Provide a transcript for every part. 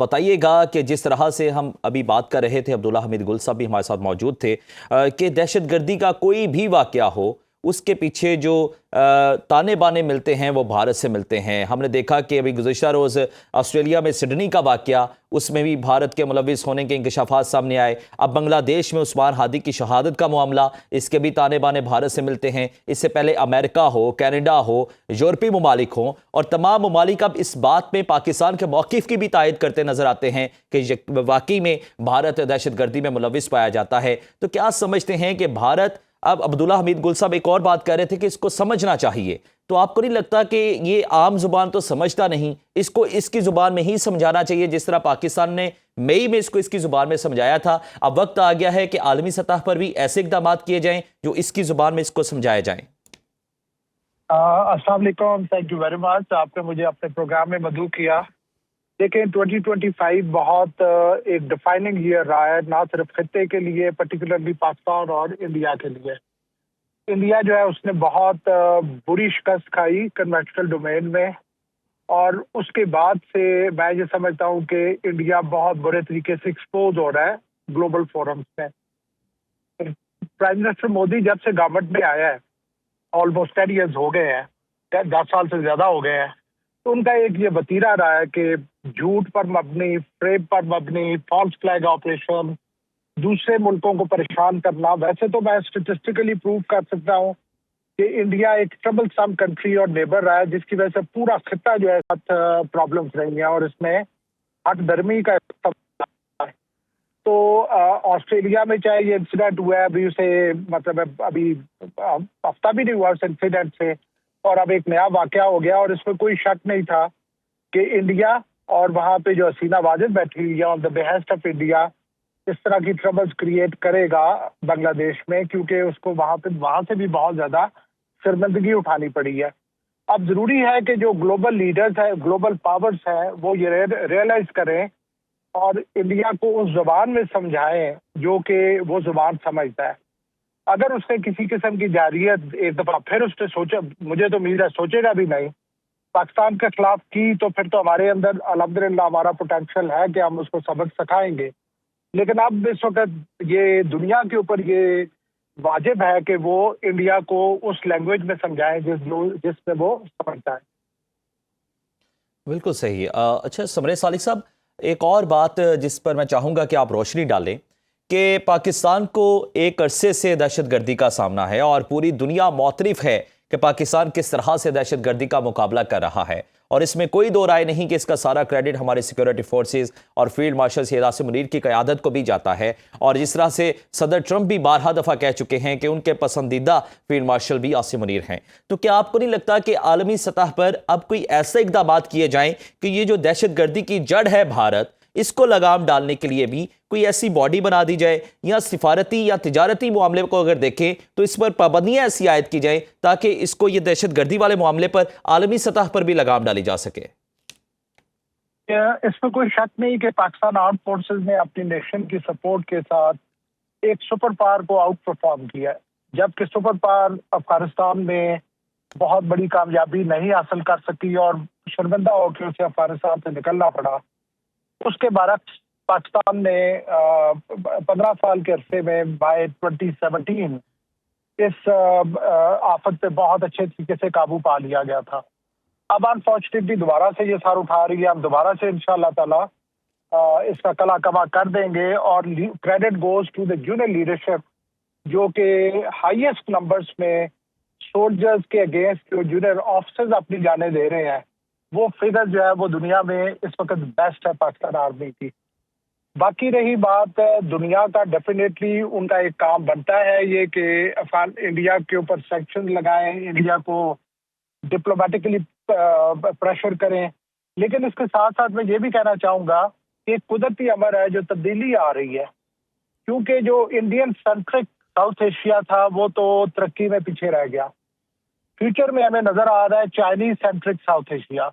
بتائیے گا کہ جس طرح سے ہم ابھی بات کر رہے تھے، عبداللہ حمید گل صاحب بھی ہمارے ساتھ موجود تھے، کہ دہشت گردی کا کوئی بھی واقعہ ہو، اس کے پیچھے جو تانے بانے ملتے ہیں وہ بھارت سے ملتے ہیں۔ ہم نے دیکھا کہ ابھی گزشتہ روز آسٹریلیا میں سڈنی کا واقعہ، اس میں بھی بھارت کے ملوث ہونے کے انکشافات سامنے آئے۔ اب بنگلہ دیش میں عثمان ہادی کی شہادت کا معاملہ، اس کے بھی تانے بانے بھارت سے ملتے ہیں۔ اس سے پہلے امریکہ ہو، کینیڈا ہو، یورپی ممالک ہوں، اور تمام ممالک اب اس بات میں پاکستان کے موقف کی بھی تائید کرتے نظر آتے ہیں کہ واقعی میں بھارت دہشت گردی میں ملوث پایا جاتا ہے۔ تو کیا سمجھتے ہیں کہ بھارت، اب عبداللہ حمید گل صاحب ایک اور بات کہہ رہے تھے کہ اس کو سمجھنا چاہیے، تو آپ کو نہیں لگتا کہ یہ عام زبان تو سمجھتا نہیں، اس کو اس کی زبان میں ہی سمجھانا چاہیے جس طرح پاکستان نے مئی میں اس کو اس کی زبان میں سمجھایا تھا؟ اب وقت آ گیا ہے کہ عالمی سطح پر بھی ایسے اقدامات کیے جائیں جو اس کی زبان میں اس کو سمجھائے جائیں۔ السلام علیکم، تھینک یو ویری مچ، آپ نے مجھے اپنے پروگرام میں مدعو کیا۔ لیکن 2025 بہت ایک ڈیفائننگ ایئر رہا ہے، نہ صرف خطے کے لیے، پرٹیکولرلی پاکستان اور انڈیا کے لیے۔ انڈیا جو ہے اس نے بہت بری شکست کھائی کنونشنل ڈومین میں، اور اس کے بعد سے میں یہ سمجھتا ہوں کہ انڈیا بہت برے طریقے سے ایکسپوز ہو رہا ہے گلوبل فورمز میں۔ پرائم منسٹر مودی جب سے گورنمنٹ میں آیا ہے، آلموسٹ 10 ایئرز ہو گئے ہیں، 10 سال سے زیادہ ہو گئے ہیں، تو ان کا ایک یہ وتیرہ رہا ہے کہ جھوٹ پر مبنی، فریب پر مبنی، فالس فلیگ آپریشن، دوسرے ملکوں کو پریشان کرنا۔ ویسے تو میں اسٹیٹسٹیکلی پروو کر سکتا ہوں کہ انڈیا ایک ٹربل سم کنٹری اور نیبر رہا ہے، جس کی وجہ سے پورا خطہ جو ہے پرابلمس رہی ہیں، اور اس میں ہٹ درمی کا تو آسٹریلیا میں چاہے یہ انسیڈنٹ ہوا ہے، ابھی اسے مطلب ابھی ہفتہ بھی نہیں ہوا اس انسیڈنٹ سے، اور اب ایک نیا واقعہ ہو گیا، اور اس میں کوئی شک نہیں تھا کہ انڈیا اور وہاں پہ جو حسینہ واجد بیٹھی ہوئی ہے آن دا بہیسٹ آف انڈیا، اس طرح کی ٹربلز کریٹ کرے گا بنگلہ دیش میں، کیونکہ اس کو وہاں سے بھی بہت زیادہ شرمندگی اٹھانی پڑی ہے۔ اب ضروری ہے کہ جو گلوبل لیڈرز ہیں، گلوبل پاورز ہیں، وہ یہ ریئلائز کریں اور انڈیا کو اس زبان میں سمجھائیں جو کہ وہ زبان سمجھتا ہے۔ اگر اس نے کسی قسم کی جارحیت ایک دفعہ پھر اس نے سوچا، مجھے تو امید ہے سوچے گا بھی نہیں، پاکستان کے خلاف کی، تو پھر تو ہمارے اندر الحمدللہ ہمارا پوٹینشیل ہے کہ ہم اس کو سبق سکھائیں گے۔ لیکن اب اس وقت یہ دنیا کے اوپر یہ واجب ہے کہ وہ انڈیا کو اس لینگویج میں سمجھائیں جس میں وہ سمجھتا ہے۔ بالکل صحیح۔ اچھا سمرے صالح صاحب، ایک اور بات جس پر میں چاہوں گا کہ آپ روشنی ڈالیں، کہ پاکستان کو ایک عرصے سے دہشت گردی کا سامنا ہے اور پوری دنیا معترف ہے کہ پاکستان کس طرح سے دہشت گردی کا مقابلہ کر رہا ہے، اور اس میں کوئی دو رائے نہیں کہ اس کا سارا کریڈٹ ہمارے سیکیورٹی فورسز اور فیلڈ مارشل سید عاصم منیر کی قیادت کو بھی جاتا ہے، اور جس طرح سے صدر ٹرمپ بھی بارہا دفعہ کہہ چکے ہیں کہ ان کے پسندیدہ فیلڈ مارشل بھی عاصم منیر ہیں۔ تو کیا آپ کو نہیں لگتا کہ عالمی سطح پر اب کوئی ایسے اقدامات کیے جائیں کہ یہ جو دہشت گردی کی جڑ ہے بھارت، اس کو لگام ڈالنے کے لیے بھی کوئی ایسی باڈی بنا دی جائے، یا سفارتی یا تجارتی معاملے کو اگر دیکھیں تو اس پر پابندیاں ایسی عائد کی جائیں تاکہ اس کو، یہ دہشت گردی والے معاملے پر عالمی سطح پر بھی لگام ڈالی جا سکے؟ اس میں کوئی شک نہیں کہ پاکستان آرم فورسز نے اپنی نیشن کی سپورٹ کے ساتھ ایک سپر پاور کو آؤٹ پرفارم کیا ہے، جبکہ سپر پاور افغانستان میں بہت بڑی کامیابی نہیں حاصل کر سکی اور شرمندہ ہو کے اسے افغانستان سے نکلنا پڑا۔ اس کے برعکس پاکستان نے 15 سال کے عرصے میں بائی 2017 اس آفت پہ بہت اچھے طریقے سے قابو پا لیا گیا تھا۔ اب انفارچونیٹلی دوبارہ سے یہ سر اٹھا رہی ہے، ہم دوبارہ سے انشاءاللہ تعالی اس کا کلا کما کر دیں گے، اور credit goes to the junior leadership جو کہ ہائیسٹ نمبرز میں سولجرز کے اگینسٹ جو جونیئر آفیسرز اپنی جانیں دے رہے ہیں، وہ فگر جو ہے وہ دنیا میں اس وقت بیسٹ ہے پاکستان آرمی کی۔ باقی رہی بات دنیا کا، ڈیفینیٹلی ان کا ایک کام بنتا ہے یہ کہ انڈیا کے اوپر سینکشن لگائیں، انڈیا کو ڈپلومیٹکلی پریشر کریں، لیکن اس کے ساتھ ساتھ میں یہ بھی کہنا چاہوں گا کہ ایک قدرتی امر ہے جو تبدیلی آ رہی ہے، کیونکہ جو انڈین سینٹرک ساؤتھ ایشیا تھا وہ تو ترقی میں پیچھے رہ گیا۔ فیوچر میں ہمیں نظر آ رہا ہے چائنیز سینٹرک ساؤتھ ایشیا،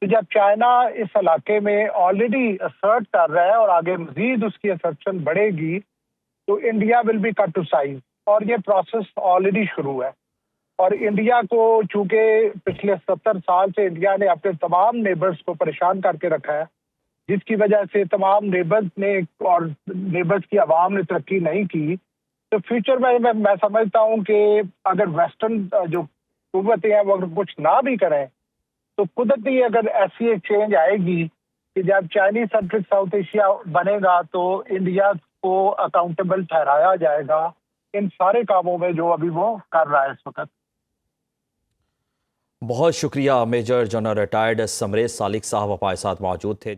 تو جب چائنا اس علاقے میں آلریڈی اسرٹ کر رہا ہے اور آگے مزید اس کی اسرپشن بڑھے گی، تو India will be cut to size, اور یہ پروسیس آلریڈی شروع ہے۔ اور انڈیا کو چونکہ پچھلے 70 سال سے انڈیا نے اپنے تمام نیبرز کو پریشان کر کے رکھا ہے، جس کی وجہ سے تمام نیبرز نے اور نیبرز کی عوام نے ترقی نہیں کی. تو فیوچر میں سمجھتا ہوں کہ اگر ویسٹرن جو قوتیں ہیں وہ اگر کچھ نہ بھی کریں تو قدرتی اگر ایسی ایک چینج آئے گی کہ جب چائنیز سینٹرک ساؤتھ ایشیا بنے گا تو انڈیا کو اکاؤنٹیبل ٹھہرایا جائے گا ان سارے کاموں میں جو ابھی وہ کر رہا ہے اس وقت. بہت شکریہ. میجر جنرل ریٹائرڈ سمریش سالک صاحب ہمارے ساتھ موجود تھے.